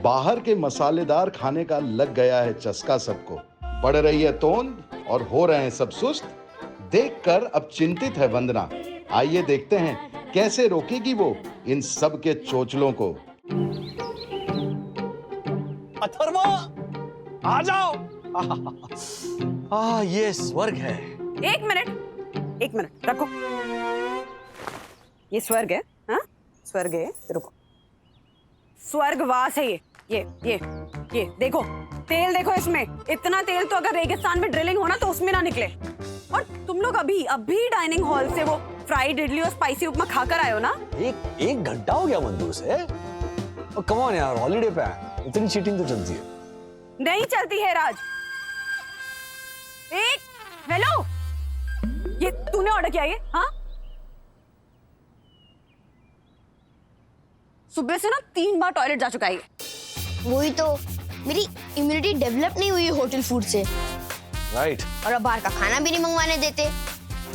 बाहर के मसालेदार खाने का लग गया है चस्का सबको। बढ़ रही है तोंद और हो रहे हैं सब सुस्त। देखकर अब चिंतित है वंदना। आइए देखते हैं कैसे रोकेगी वो इन सब के चोचलों को। अथर्वा, आ जाओ। ये स्वर्ग है। एक मिनट रखो। ये स्वर्ग है? हाँ, स्वर्ग है। रुको, स्वर्गवास है ये देखो, तेल देखो इसमें। इतना तेल तो अगर रेगिस्तान में ड्रिलिंग हो ना तो उसमें ना निकले। और तुम लोग अभी डाइनिंग हॉल से वो फ्राइड इडली और स्पाइसी उपमा खाकर आए हो ना? एक घंटा हो गया मंदू से। कम ऑन यार, हॉलीडे पे है, इतनी चीटिंग तो चलती है। नहीं चलती है राज। हेलो, ये तूने ऑर्डर किया? ये हाँ, सुबह से ना 3 बार टॉयलेट जा चुका है। वही तो, मेरी इम्यूनिटी डेवलप नहीं हुई होटल फूड से। राइट। और अब बाहर का खाना भी नहीं मंगवाने देते,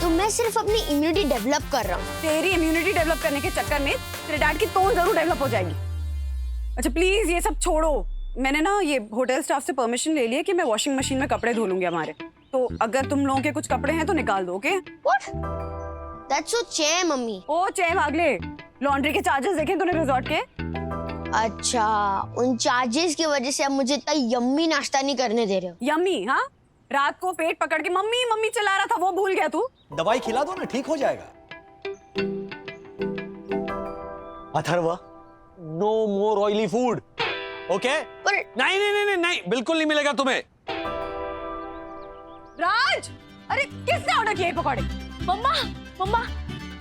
तो मैं सिर्फ अपनी इम्यूनिटी डेवलप कर रहा हूँ। तेरी इम्यूनिटी डेवलप करने के चक्कर में तेरे डैड की तोड़ जरूर डेवलप हो जाएगी। अच्छा प्लीज ये सब छोड़ो। मैंने ना ये होटल स्टाफ से परमिशन ले ली है कि मैं वॉशिंग मशीन में कपड़े धो लूंगी हमारे। तो अगर तुम लोगों के कुछ कपड़े हैं तो निकाल दो। ओके? What? That's so चे मम्मी। ओ चे भागले, लॉन्ड्री के चार्जेस देखे तूने रिजॉर्ट के? अच्छा, उन चार्जेस की वजह से अब मुझे इतना यम्मी नाश्ता नहीं करने दे रहे हो। यम्मी? हाँ, रात को पेट पकड़ के मम्मी मम्मी चला रहा था, वो भूल गया तू? दवाई खिला दो ना, ठीक हो जाएगा। अथर्वा, नो मोर ऑयली फूड। ओके? पर नहीं, बिल्कुल नहीं मिलेगा तुम्हें। राज, अरे किसने ऑर्डर किए पकौड़े? मम्मा,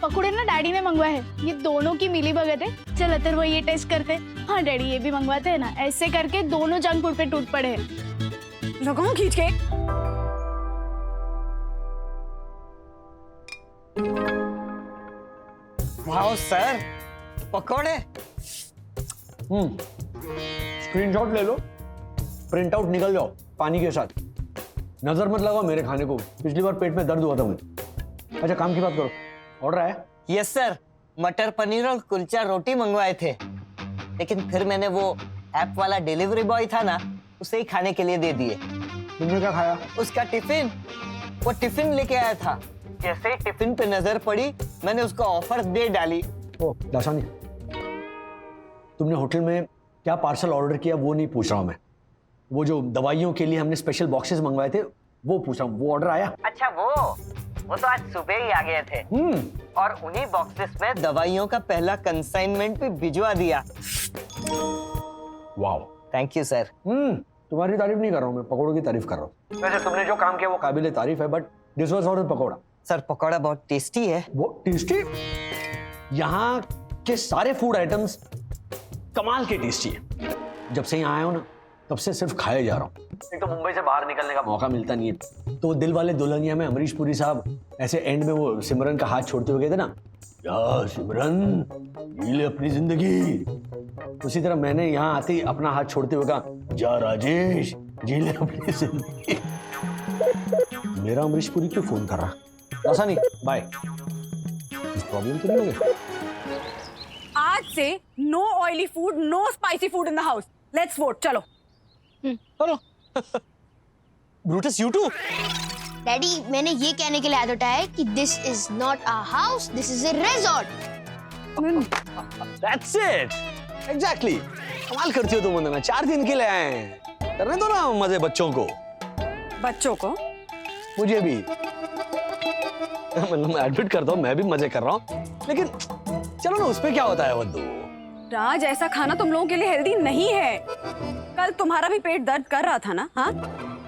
पकौड़े ना डैडी ने मंगवाए हैं। ये दोनों की मिली भगत है। चल अथर्व ये टेस्ट करते। हाँ डैडी, ये भी मंगवाते हैं ना। ऐसे करके दोनों जंक फूड पे टूट पड़े हैं। लगाऊं खींच के? वाओ सर, पकौड़े। स्क्रीनशॉट ले लो, प्रिंट आउट निकल जाओ पानी के साथ। नजर मत लगाओ मेरे खाने को, पिछली बार पेट में दर्द हुआ था मुझे। अच्छा काम की बात करो, ऑर्डर आया? यस सर, मटर पनीर और कुलचा रोटी मंगवाए थे, लेकिन फिर मैंने वो ऐप वाला डिलीवरी बॉय था ना, उसे ही खाने के लिए दे दिए। तुमने क्या खाया? उसका टिफिन, वो टिफिन लेके आया था। जैसे ही टिफिन पे नजर पड़ी, मैंने उसको ऑफर दे डाली। ओ दासानी, तुमने होटल में क्या पार्सल ऑर्डर किया वो नहीं पूछ रहा हूँ मैं। वो जो दवाइयों के लिए हमने स्पेशल बॉक्सेस मंगवाए थे वो पूछ रहा हूँ, वो ऑर्डर आया? अच्छा वो तो आज सुबह ही आ गए थे। और उन्हीं बॉक्सेस में दवाइयों का पहला कंसाइनमेंट भी भिजवा दिया। Wow, thank you sir. तुम्हारी तारीफ नहीं कर रहा हूँ मैं, पकौड़ों की तारीफ कर रहा हूँ। वैसे तुमने जो काम किया वो काबिले तारीफ है, but this was not a pakora. Sir pakora बहुत टेस्टी है। वो टेस्टी? यहाँ के सारे फूड आइटम्स कमाल के टेस्टी है। जब से यहाँ आया हूँ ना, तब से सिर्फ खाए जा रहा हूँ। एक तो मुंबई से बाहर निकलने का मौका मिलता नहीं है। तो दिल वाले दुल्हनिया में अमरीश पुरी साहब ऐसे एंड में वो सिमरन का हाथ छोड़ते हुए गए थे ना, या सिमरन जी ले अपनी जिंदगी, उसी तरह मैंने यहाँ आते ही अपना हाथ छोड़ते हुए कहा, जा राजेश जी ले अपनी जिंदगी। मेरा अमरीश पुरी क्यों फोन कर रहा? ऐसा नहीं, बाय। प्रॉब्लम तो नहीं होगी? आज से no oily food, no spicy food in the house. Let's vote, चलो। चलो। Brutus you to. डैडी, मैंने ये कहने के लिए याद उठाया है कि this is not a house, this is a resort. That's it. Exactly. कमाल करती हो तुम वंदना, 4 दिन के लिए आए हैं। करने दो ना मजे बच्चों को। बच्चों को? मुझे भी। मतलब मैं एडमिट करता हूँ, मैं भी मजे कर रहा हूँ, लेकिन चलो ना, उस पे क्या होता है वद्दू। राज, ऐसा खाना तुम लोगों के लिए हेल्दी नहीं है। कल तुम्हारा भी पेट दर्द कर रहा था ना? हाँ,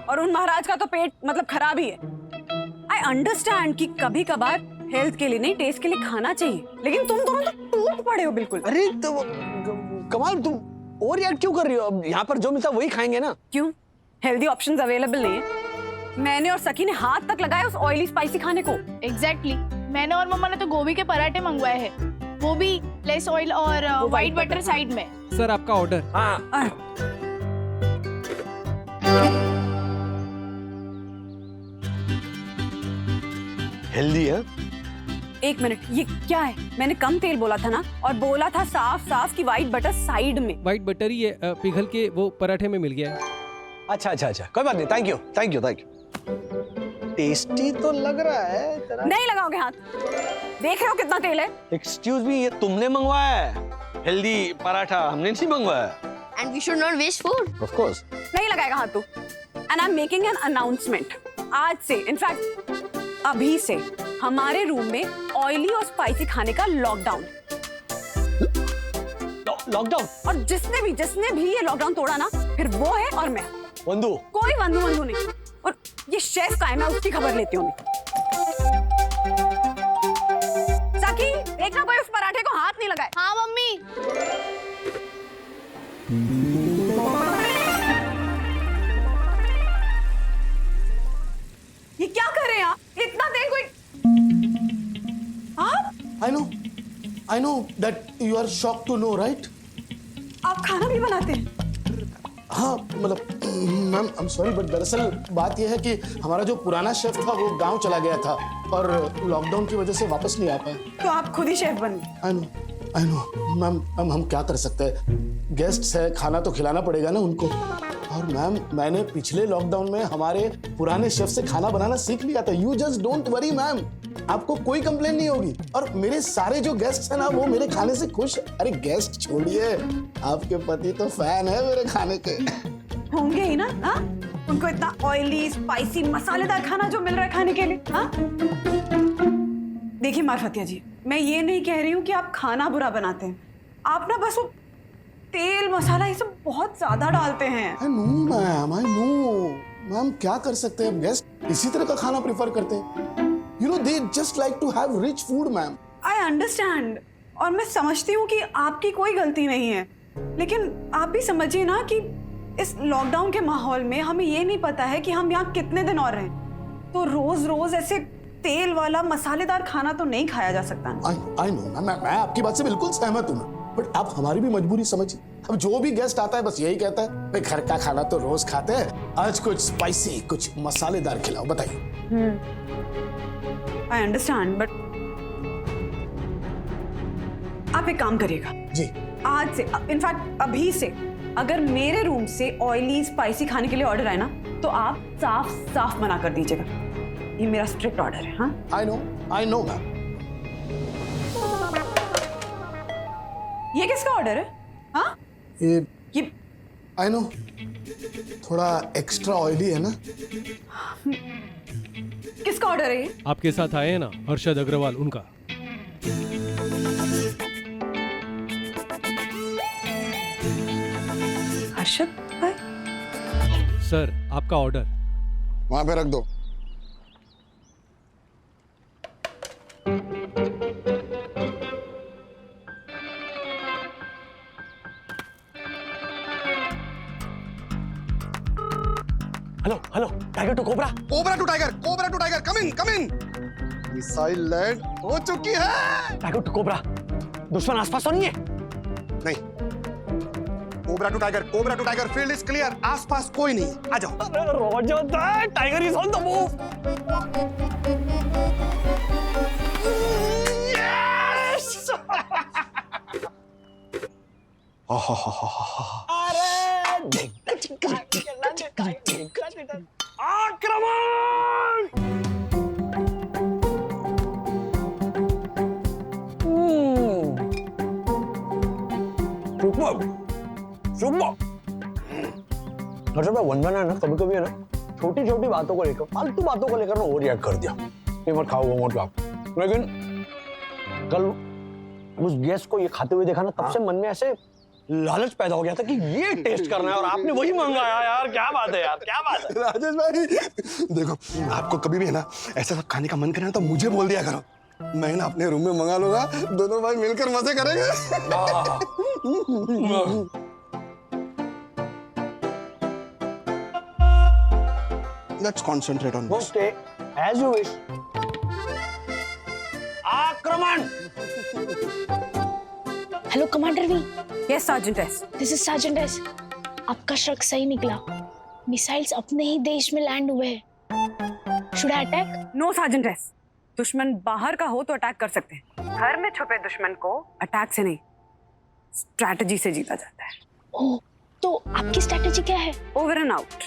और उन महाराज का तो पेट मतलब खराब ही है। आई अंडरस्टैंड कि कभी कभार हेल्थ के लिए नहीं, टेस्ट के लिए खाना चाहिए, लेकिन तुम दोनों तो टूट पड़े हो बिल्कुल। अरे तो कमाल, तुम ओवर रिएक्ट क्यों कर रही हो? अब यहाँ पर जो मिलता वही खाएंगे ना। क्यों? हेल्दी ऑप्शंस अवेलेबल नहीं है? मैंने और सखी ने हाथ तक लगाया उस ऑयली स्पाइसी खाने को। एग्जैक्टली, मैंने और मम्मा ने तो गोभी के पराठे मंगवाए हैं, वो भी लेस ऑयल और व्हाइट बटर साइड में। सर आपका ऑर्डर। हाँ। हेल्दी है, एक मिनट, ये क्या है? मैंने कम तेल बोला था ना, और बोला था साफ साफ कि व्हाइट बटर साइड में। व्हाइट बटर ही ये पिघल के वो पराठे में मिल गया है। अच्छा अच्छा अच्छा, कोई बात नहीं, thank you thank you thank you. Tasty तो लग रहा है जरा। नहीं लगाओगे हाथ, देख रहे हो कितना तेल है? एक्सक्यूज मी, ये तुमने मंगवाया है हेल्दी पराठा, हमने नहीं मंगवाया। And we should not waste food. Of course. नहीं लगाएगा हाथ तू। And I am making an announcement, आज से, इनफैक्ट अभी से हमारे रूम में ऑयली और स्पाइसी खाने का लॉकडाउन। लॉकडाउन? और जिसने भी ये लॉकडाउन तोड़ा ना, फिर वो है और मैं। वंदू? कोई वंदू नहीं। और ये शेफ का है, मैं उसकी खबर लेती हूँ। साकी, देखना कोई उस पराठे को हाथ नहीं लगाए। हाँ मम्मी। ये क्या कर रहे हैं आप? इतना तेल कोई आप? I know that you are shocked to know, right? आप खाना भी बनाते हैं? हाँ, मतलब ma'am I am sorry, but दरअसल बात यह है कि हमारा जो पुराना शेफ था वो गांव चला गया था और लॉकडाउन की वजह से वापस नहीं आ पाया। तो आप खुद ही शेफ बन गए? आई नो मैम, हम क्या कर सकते हैं, गेस्ट्स है, खाना तो खिलाना पड़ेगा ना उनको। और मैम, मैंने पिछले लॉकडाउन में हमारे पुराने शेफ से खाना बनाना सीख लिया था। You just don't worry ma'am, आपको कोई कंप्लेन नहीं होगी। और मेरे सारे जो गेस्ट हैं ना, वो मेरे खाने से खुश। अरे गेस्ट छोड़िए, आपके पति तो फैन है मेरे खाने के। होंगे ही ना, हाँ? उनको इतना ऑयली, स्पाइसी, मसालेदार खाना जो मिल रहा है खाने के लिए, हाँ? देखिए मारफतिया जी, मैं ये नहीं कह रही हूँ कि आप खाना बुरा बनाते हैं। आप ना बस वो तेल मसाला ये सब बहुत ज्यादा डालते हैं। आई नो मैम, क्या कर सकते हैं, गेस्ट इसी तरह का खाना प्रेफर करते हैं। You know, they just like to have rich food, ma'am. I understand, और मैं समझती हूँ कि आपकी कोई गलती नहीं है, लेकिन आप भी समझिए ना कि इस लॉकडाउन के माहौल में हमें ये नहीं पता है कि हम यहाँ कितने दिन और रहें। तो रोज रोज ऐसे तेल वाला मसालेदार खाना तो नहीं खाया जा सकता ना। I know, मैं आपकी बात से बिल्कुल सहमत हूँ, बट आप हमारी भी मजबूरी समझिए। अब जो भी गेस्ट आता है बस यही कहता है, भाई घर का खाना तो रोज खाते हैं, आज कुछ स्पाइसी, कुछ मसालेदार खिलाओ। बताइए। I understand, but आप एक काम करिएगा जी। आज से, इनफैक्ट अभी से, अगर मेरे रूम से ऑयली स्पाइसी खाने के लिए ऑर्डर आए ना, तो आप साफ साफ मना कर दीजिएगा। ये मेरा स्ट्रिक्ट ऑर्डर है। हाँ, I know मैम। ये किसका ऑर्डर है? हाँ, ये ये I know, थोड़ा एक्स्ट्रा ऑयली है ना। किसका ऑर्डर है ये? आपके साथ आए हैं ना हर्षद अग्रवाल, उनका। हर्षद भाई? सर, आपका ऑर्डर। वहां पे रख दो। Hello, tiger to cobra. Cobra to tiger, come in. Missile land हो चुकी है। टाइगर टू कोबरा, दुश्मन आसपास तो नहीं है? नहीं, cobra to tiger, field is clear, आसपास कोई नहीं, आ जाओ। Roger, tiger is on the move. Yes! अरे आक्रमण! सुपर वंदना है ना, कभी कभी है ना, छोटी छोटी बातों को लेकर, फालतू बातों को लेकर ना ओवर रिएक्ट कर दिया। ये मत खाओ, वो मत खाओ। लेकिन कल उस गेस्ट को ये खाते हुए देखा ना, तब से मन में ऐसे लालच पैदा हो गया था कि ये टेस्ट करना है, और आपने वही मंगाया। यार क्या बात है, यार क्या बात है। राजेश भाई देखो, आपको कभी भी है ना ऐसा सब खाने का मन करे ना, तो मुझे बोल दिया करो, मैं ना अपने रूम में मंगा लूंगा, दोनों भाई मिलकर मजे करेंगे। Let's concentrate on this. Okay, as you wish. आक्रमण! Hello commander V, yes sergeant S. This is sergeant S. आपका शक सही निकला, मिसाइल्स अपने ही देश में लैंड हुए हैं। Should I attack? No sergeant S, दुश्मन बाहर का हो तो अटैक कर सकते हैं, घर में छुपे दुश्मन को अटैक से नहीं स्ट्रैटेजी से जीता जाता है। ओह, तो आपकी स्ट्रेटेजी क्या है? Over and out.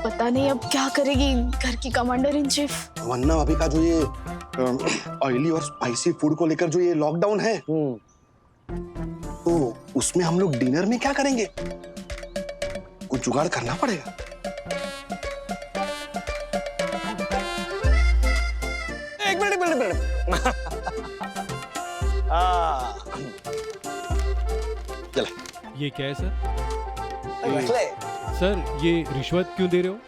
पता नहीं अब क्या करेगी घर की कमांडर इन चीफ। वरना अभी का जो ये ऑयली और स्पाइसी फूड को लेकर जो ये लॉकडाउन है, तो उसमें हम लोग डिनर में क्या करेंगे? कुछ जुगाड़ करना पड़ेगा। एक मिनट चले। ये क्या है सर? रख ले। सर ये रिश्वत क्यों दे रहे हो?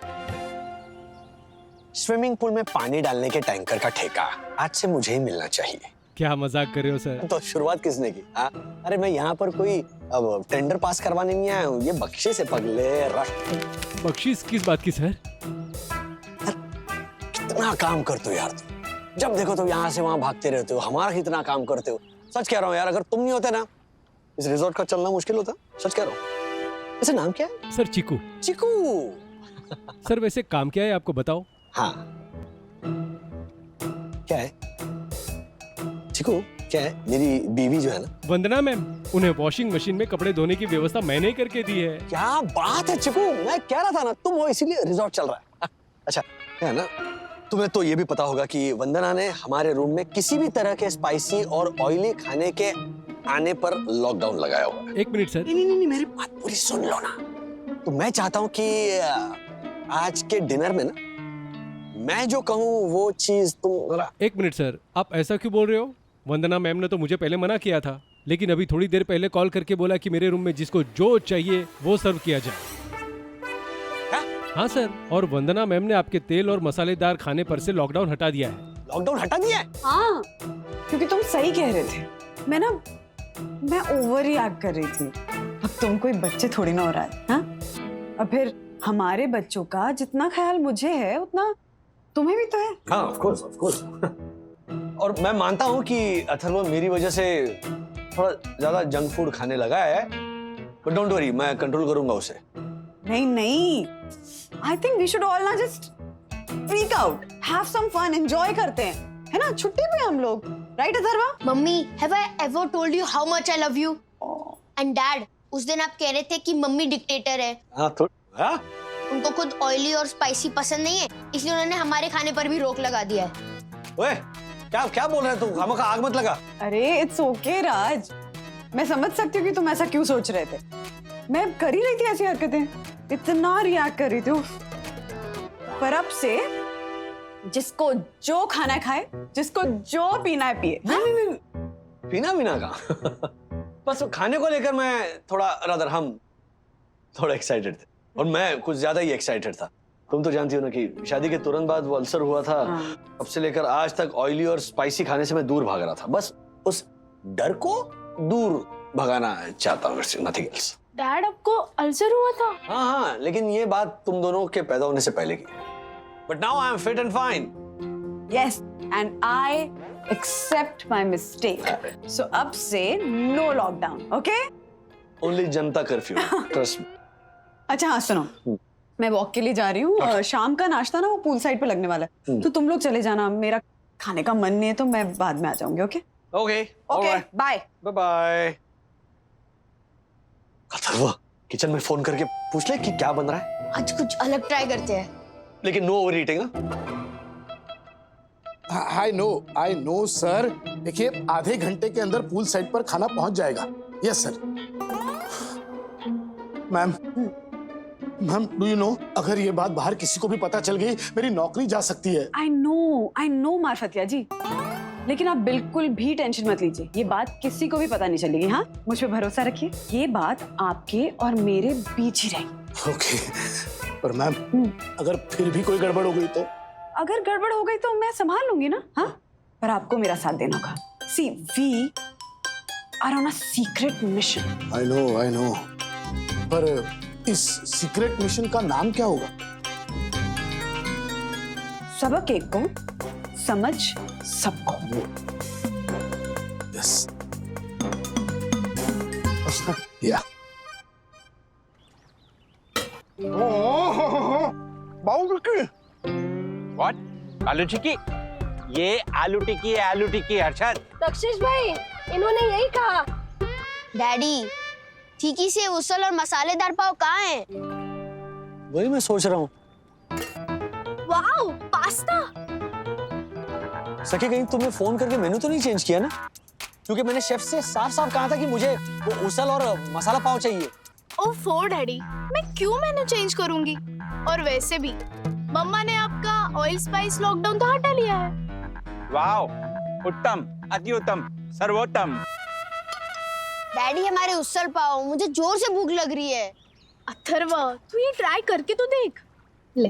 स्विमिंग पूल में पानी डालने के टैंकर का ठेका आज से मुझे ही मिलना चाहिए। क्या मजाक कर रहे हो सर? तो शुरुआत किसने की? हाँ? अरे मैं यहाँ पर कोई अब टेंडर पास करवाने नहीं आया हूँ, ये बख्शीश है पगले। रख। बख्शीश किस बात की सर? कितना काम करते हो यार तुम, जब देखो तो यहाँ से वहां भागते रहते हो, हमारा कितना काम करते हो। सच कह रहा हूँ यार, अगर तुम नहीं होते ना इस रिजॉर्ट का चलना मुश्किल होता। सच कह रहा हूँ। इसे नाम क्या है? सर चिकू। चिकू। सर वैसे काम क्या है आपको बताओ? हाँ क्या है? चिकू क्या है? मेरी बीवी जो है ना, वंदना मैम, उन्हें वॉशिंग मशीन में कपड़े धोने की व्यवस्था मैंने ही करके दी है। क्या बात है चिकू, मैं कह रहा था ना तुम हो इसीलिए रिजॉर्ट चल रहा है। अच्छा है ना, तुम्हें तो ये भी पता होगा कि वंदना ने हमारे रूम में किसी भी तरह के स्पाइसी और ऑयली खाने के आने पर लॉकडाउन लगाया हुआ है। एक मिनट सर। नहीं, मेरी बात पूरी सुन लो ना। तो मैं चाहता हूँ कि आज के डिनर में ना मैं जो कहूँ वो चीज तुम जरा। एक मिनट सर, आप ऐसा क्यों बोल रहे हो? वंदना मैम ने तो मुझे पहले मना किया था, लेकिन अभी थोड़ी देर पहले कॉल करके बोला कि मेरे रूम में जिसको जो चाहिए वो सर्व किया जाए। हाँ सर, और वंदना मैम ने आपके तेल और मसालेदार खाने पर से लॉकडाउन हटा दिया है। लॉकडाउन हटा दिया है? हाँ, क्योंकि तुम सही कह रहे थे। मैं ओवर रिएक्ट कर रही थी। अब तुम कोई बच्चे थोड़ी ना हो रहा है, हाँ? और फिर हमारे बच्चों का जितना ख्याल मुझे है उतना तुम्हें भी तो है। हाँ ऑफ कोर्स। और मैं मानता हूँ कि अथर्व मेरी वजह से थोड़ा ज्यादा जंक फूड खाने लगा है, बट डोंट वरी, मैं कंट्रोल करूंगा उसे। नहीं, I think we should all ना just freak out, have some fun, enjoy करते हैं, है ना? छुट्टी पे हम लोग, right Atharva? Mummy, have I ever told you how much I love you? And Dad, उस दिन आप कह रहे थे कि मम्मी डिक्टेटर है। हाँ तो हाँ? उनको खुद ऑयली और स्पाइसी पसंद नहीं है, इसलिए उन्होंने हमारे खाने पर भी रोक लगा दिया है। ओए, क्या बोल रहा है तू? हमका आग मत लगा। अरे इट्स ओके राज, मैं समझ सकती हूँ कि तुम ऐसा क्यों सोच रहे थे। मैं कर ही रही थी ऐसी हरकतें, इतना रिएक्ट कर रही थी। पर अब से जिसको जो खाना खाए, जिसको जो पीना है पिए। नहीं, पीना का बस खाने को लेकर मैं हम थोड़ा एक्साइटेड थे, और मैं कुछ ज्यादा ही एक्साइटेड था। तुम तो जानती हो ना कि शादी के तुरंत बाद वो अल्सर हुआ था। अब से लेकर आज तक ऑयली और स्पाइसी खाने से मैं दूर भाग रहा था। बस उस डर को दूर भगाना चाहता हूँ, नथिंग एल्स। डैड आपको अल्सर हुआ था? हाँ, लेकिन ये बात तुम दोनों के पैदा होने से पहले की। But now I am fit and fine. Yes, and I accept my mistake. So अब से नो लॉकडाउन, ओके? ओनली जनता कर्फ्यू, ट्रस्ट मी। अच्छा हाँ सुनो, मैं वॉक के लिए जा रही हूँ और शाम का नाश्ता ना वो पूल साइड पे लगने वाला है, तो तुम लोग चले जाना। मेरा खाने का मन नहीं है तो मैं बाद में आ जाऊंगी। Okay okay okay, bye bye. Atharv, kitchen में फोन करके पूछ ले कि क्या बन रहा है। आज कुछ अलग ट्राई करते हैं, लेकिन no over eating. I know sir. देखिए आधे घंटे के अंदर पूल साइड पर खाना पहुंच जाएगा। Yes sir. Ma'am do you know, अगर ये बात बाहर किसी को भी पता चल गई मेरी नौकरी जा सकती है। आई नो मार्फतिया जी, लेकिन आप बिल्कुल भी टेंशन मत लीजिए, ये बात किसी को भी पता नहीं चलेगी। हाँ, मुझ पे भरोसा रखिए, ये बात आपके और मेरे बीच ही रहेगी। ओके, पर मैम अगर फिर भी कोई गड़बड़ हो गई तो? अगर गड़बड़ हो गई तो मैं संभाल लूंगी ना। हाँ, पर आपको मेरा साथ देना होगा। See we are on a secret mission. I know, पर इस सीक्रेट मिशन का नाम क्या होगा? सबक एक को, समझ सबको। यस या। बाबू टिक्की। व्हाट? आलू टिक्की? ये आलू टिक्की है, आलू टिक्की हर्षद। दक्षिश भाई, इन्होंने यही कहा। डैडी, तीखी से उसल और मसालेदार पाव कहाँ हैं? वही मैं सोच रहा हूँ। Wow, pasta. सखी, कहीं तुमने फोन करके मेनू तो नहीं चेंज किया ना? क्योंकि मैंने शेफ से साफ साफ कहा था कि मुझे वो उसल और मसाला पाव चाहिए। ओफो डैडी, मैं क्यों मेनू चेंज करूंगी? और वैसे भी मम्मा ने आपका ऑयल स्पाइस लॉकडाउन तो हटा लिया है। वाह, उत्तम, अति उत्तम, सर्वोत्तम। डैडी, हमारे उसल पाव, मुझे जोर से भूख लग रही है। अथर्व, तू ये ट्राई करके तो देख। ले।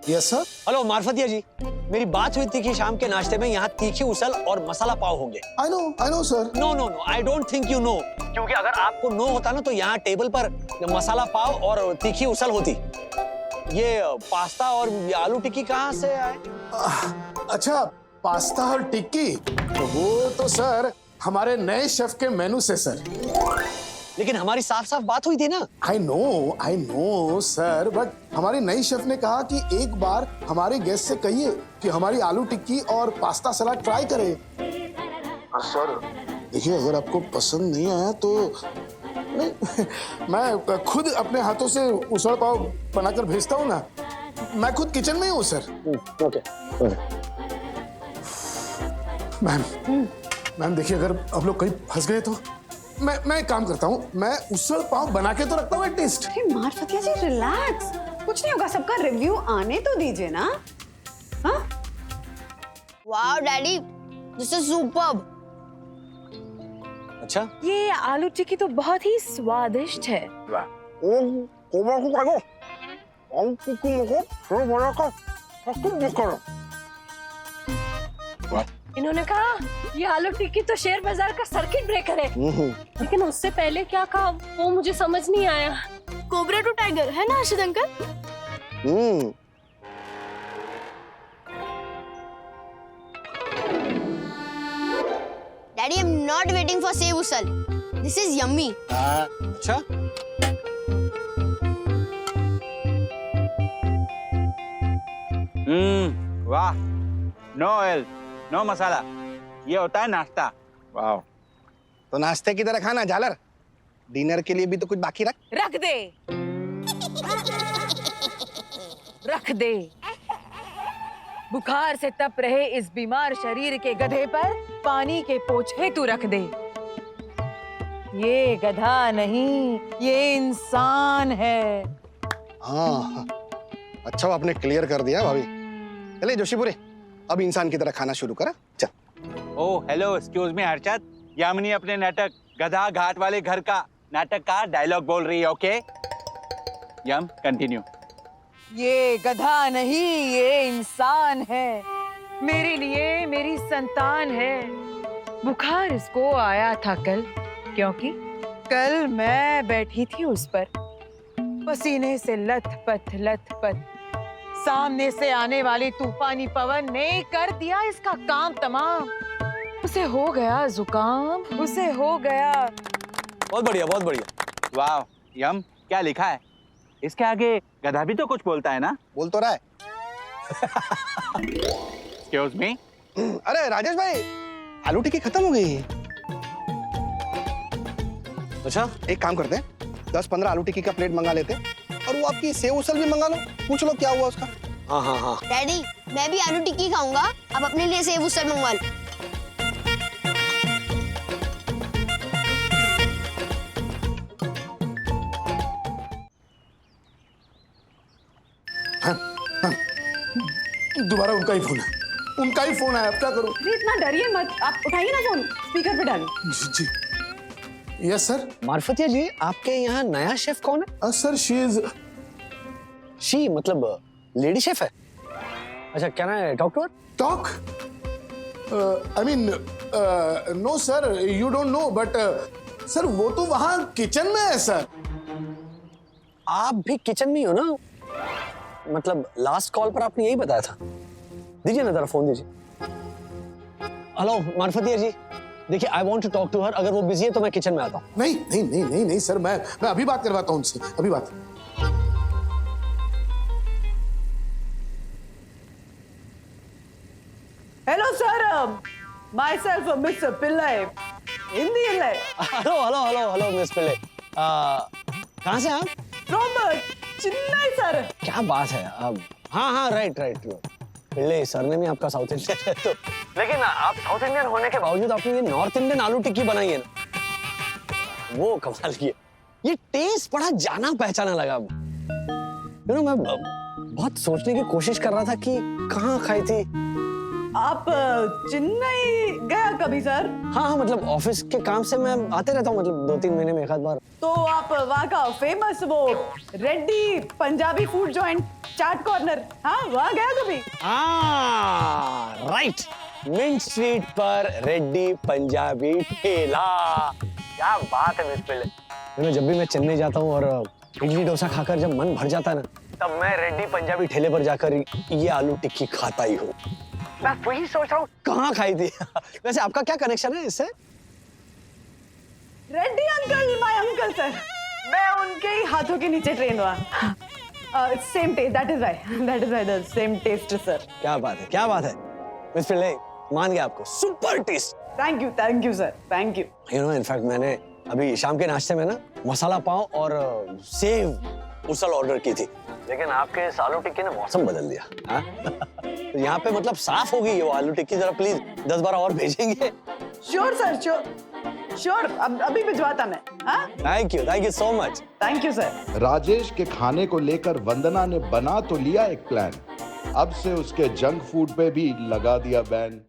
Yes sir. हेलो मार्फतिया जी, मेरी बात हुई थी कि शाम के नाश्ते में यहाँ तीखी उसल और मसाला पाव होंगे। I know sir. No no no, I don't think you know. क्योंकि अगर आपको नो होता ना तो यहाँ टेबल पर मसाला पाव और तीखी उसल होती। ये पास्ता और ये आलू टिक्की कहाँ से आए? अच्छा, पास्ता और टिक्की तो वो तो सर हमारे नए शेफ के मेनू से सर। लेकिन हमारी साफ साफ बात हुई थी ना। आई नो सर, बट हमारी नई शेफ ने कहा कि एक बार हमारे गेस्ट से कहिए कि हमारी आलू टिक्की और पास्ता सलाद ट्राई करे। सर देखिए, अगर आपको पसंद नहीं आया तो नहीं, मैं खुद अपने हाथों से उसल पाव बनाकर भेजता हूँ ना। मैं खुद किचन में ही हूँ सर। ओके। मैम देखिए, अगर आप लोग कहीं फंस गए तो मैं एक काम करता हूँ, मैं उसल पाव बना के तो रखता हूँ एटलीस्ट। मार्फतिया जी रिलैक्स, कुछ नहीं होगा, सबका रिव्यू आने तो दीजिए ना। हाँ? Wow daddy, this is superb. अच्छा, ये आलू टिक्की तो बहुत ही स्वादिष्ट है। इन्होंने कहा ये आलू टिक्की तो शेयर बाजार का सर्किट ब्रेकर है। लेकिन उससे पहले क्या कहा वो मुझे समझ नहीं आया। कोबरा टू टाइगर है ना Arshad uncle? Daddy, I am not waiting for sev usal. This is yummy. अच्छा। वाह, नो ऑयल, नो मसाला, ये होता है नाश्ता। वाह। तो नाश्ते की तरह खाना झालर, डिनर के लिए भी तो कुछ बाकी रख दे। रख दे। बुखार से तप रहे इस बीमार शरीर के गधे पर पानी के पोछे तू रख दे। ये गधा नहीं, ये इंसान है। हाँ, अच्छा वो आपने क्लियर कर दिया भाभी। चले जोशीपुरे, अब इंसान की तरह खाना शुरू करा। चल। Oh hello, excuse me Harshad, Yamini अपने नाटक गधा घाट वाले घर का नाटक का डायलॉग बोल रही है। ओके यम, कंटिन्यू। ये गधा नहीं, ये इंसान है, मेरे लिए मेरी संतान है। बुखार इसको आया था कल, क्योंकि कल मैं बैठी थी उस पर, पसीने से लथपथ। सामने से आने वाली तूफानी पवन ने कर दिया इसका काम तमाम। उसे हो गया जुकाम, उसे हो गया। बहुत बढ़िया, बहुत बढ़िया। वाह यम, क्या लिखा है इसके आगे? गधा भी तो कुछ बोलता है ना? बोल तो रहा है। Excuse me. अरे राजेश भाई, आलू टिक्की खत्म हो गई। अच्छा, एक काम करते हैं, 10-15 आलू टिक्की का प्लेट मंगा लेते हैं और वो आपकी सेव उसल भी मंगा लो, पूछ लो क्या हुआ उसका। हाँ। डैडी, मैं भी आलू टिक्की खाऊंगा, आप अपने लिए सेव उसल मंगवा लो। दोबारा उनका ही फोन आया, अब क्या करूं? अरे इतना डरिए मत, आप उठाइए ना फोन, स्पीकर पे डालिए। जी यस सर। मार्फतिया जी, आपके यहाँ नया शेफ कौन है? सर शी मतलब लेडी शेफ है? अच्छा, can I talk to her? Talk? I mean no sir, you don't know, but sir वो तो वहां किचन में है सर। आप भी किचन में ही हो ना? मतलब लास्ट कॉल पर आपने यही बताया था। दीजिए ना जरा फोन दीजिए। हेलो मार्फतिया जी, देखिए I want to talk to her, अगर वो बिजी है तो मैं किचन में आता हूँ। नहीं नहीं नहीं नहीं नहीं सर, मैं अभी बात करवाता हूँ उनसे, अभी बात। Hello sir, myself mister Pillai, Hindi Pillai hello hello hello hello miss Pillai, कहाँ से आप? From Chennai sir. क्या बात है, अब हाँ हाँ राइट राइट, पिल्ले सरनेम ही आपका साउथ इंडियन है तो, लेकिन आप साउथ इंडियन होने के बावजूद आपने ये नॉर्थ इंडियन आलू टिक्की बनाई है ना, वो कमाल की है। ये टेस्ट बड़ा जाना पहचाना लगा। मैं बहुत सोचने की कोशिश कर रहा था कि कहाँ खाई थी। आप चेन्नई गया कभी सर? हाँ मतलब ऑफिस के काम से मैं आते रहता हूँ, मतलब 2-3 महीने में एक आध बार। तो आप वहाँ का फेमस वो रेड्डी पंजाबी फूड जॉइंट चाट कॉर्नर, हाँ वहाँ गया कभी? राइट, मिंट स्ट्रीट पर रेड्डी पंजाबी ठेला। क्या बात है मिस पिल्ले, जब भी मैं चेन्नई जाता हूँ और इडली डोसा खाकर जब मन भर जाता है ना, तब मैं रेड्डी पंजाबी ठेले पर जाकर ये आलू टिक्की खाता ही हूँ। मैं वही सोच रहा हूँ कहाँ खाई थी। वैसे आपका क्या कनेक्शन है इससे? Reddy uncle my uncle sir, मैं उनके ही हाथों के नीचे ट्रेन हुआ। Same taste, that is why the same taste sir. क्या बात है, क्या बात है मिस पिल्ले, मान गया आपको, super taste. Thank you sir, thank you. You know in fact मैंने अभी शाम के नाश्ते में ना मसाला पाव और सेव उसल ऑर्डर की थी, लेकिन आपके इस आलू टिक्की ने मौसम बदल दिया। तो यहाँ पे मतलब साफ हो गई वो आलू टिक्की, जरा प्लीज 10-12 और भेजेंगे। श्योर सर, श्योर, अभी भिजवाता मैं। Thank you so much. Thank you sir. Rajesh के खाने को लेकर वंदना ने बना तो लिया एक प्लान, अब से उसके जंक फूड पे भी लगा दिया बैन।